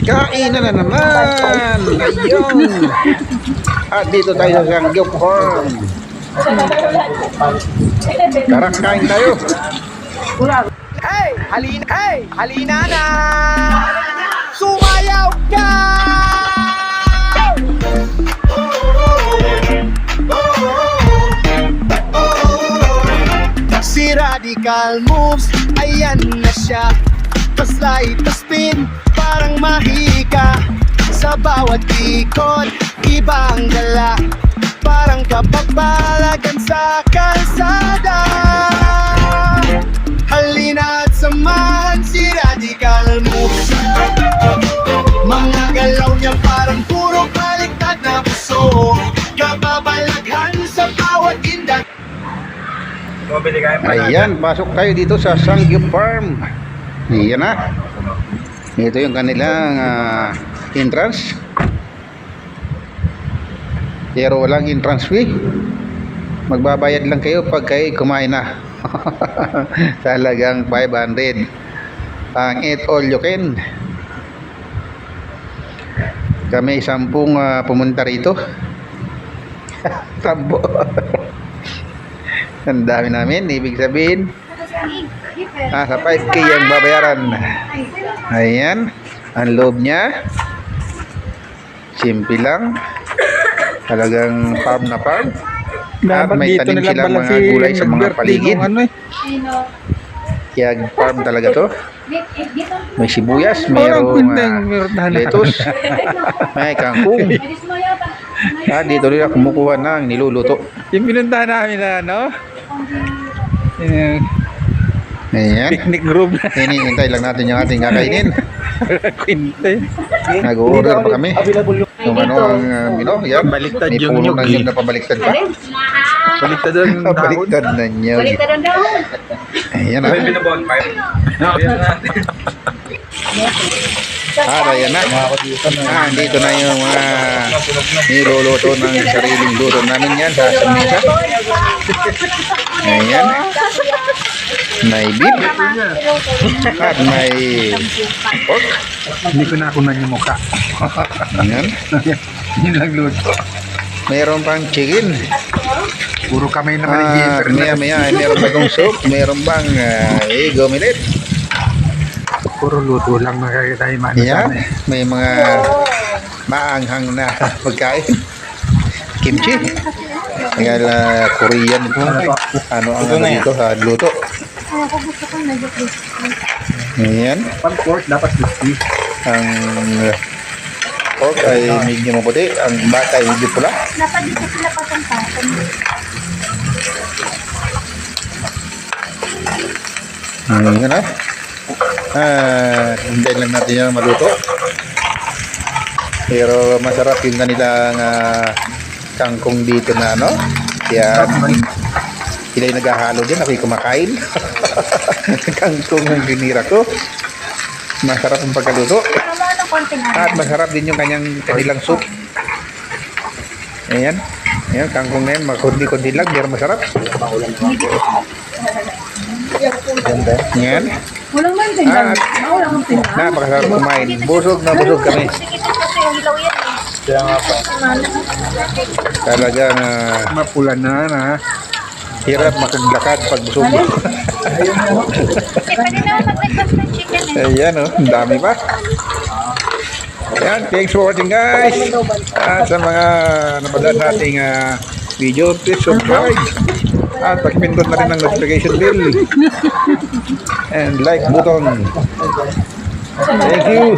Kain na naman. Ayun. At dito tayo sa Sangyup Farm. Tara, kain tayo. Hey, halina na! Sumayaw ka! Si Radical Moves, ayan na siya. Pa-slide, pa-spin, parang mahika. Sa bawat ikot, iba ang dala. Parang kapagpalagan sa kalsada. Halina at samahan si Radical Moves. Mga galaw niya parang puro baliktad na puso. Kababalaghan sa bawat indak. Ayan, pasok tayo dito sa Sangyup Farm. Ayan na. Ito yung kanilang entrance. Pero walang entrance fee. Magbabayad lang kayo pag kayo kumain na. Talagang 500 ang eat all you can. Kami 10 pumunta rito. Tambo. Ang dami namin, ibig sabihin sa 5K ang babayaran. Ayan, ang loob niya simple lang, talagang farm na farm. At may tanim silang mga gulay sa mga paligid. Kaya farm talaga to. May sibuyas, mayroong lettuce, may kangkong. Dito rin ako kumukuha ng niluluto. Yung pinuntahan namin na ano? Ayan. Picnic group. Hinihintay lang natin yung ating kakainin. Quinte. Nag-order pa kami. Kung ano ang mino, yan. Baliktad May yung puno nyug, ng nyug na pabaliktad pa. Baliktad ang dahon. Pabaliktad na nyug. Baliktad ang dahon. Ayan na. Ayan na. Dito na yung mga niluluto ng sariling luto namin yan sa mesa. Ayan. May beef at may pork. Hindi ko nakunan yung mukha. Ayan. Yun lang luto. Meron pang chicken. Puro kamay naman yung Maya ay meron pa kong soup. Meron bang egg omelette. Puro luto lang makakita yung mano Yan, sana. may mga maanghang na pagkain. Kimchi. Kaya Korean ito. Ano ang ano dito sa luto. Ayan. Pag pork dapat crispy. Ang pork ay medyo maputi. Ang baka ay medyo pula. Dapat dito sila pasampasan. Ayan na. Hintayin lang natin yung maluto. Pero masarap yung kanilang kangkong dito na ano. Kaya sila yung naghahalo din. Ako'y kumakain. Kangkong ang ginira ko. Masarap ang pagkaluto. Tama ng konting At masarap din yung kanilang soup. Ayan. Ayan, kangkong na yan. Makundi-kundi lang. Pero masarap. Ayan. Walang man tingnan. Walang man tingnan. Napakasarap kumain. Busog na busog kami. Kasi yung ilaw yan eh. Kaya nga pa. Talagang Mapula na. hirap makaglakad pag busog. Pwede naman mag-request ng chicken eh. Ayan o, ang dami pa. Ayan, thanks for watching guys. Sa mga napadaan nating video, please subscribe. At pakipindot na rin ang notification bell. And like button. Thank you.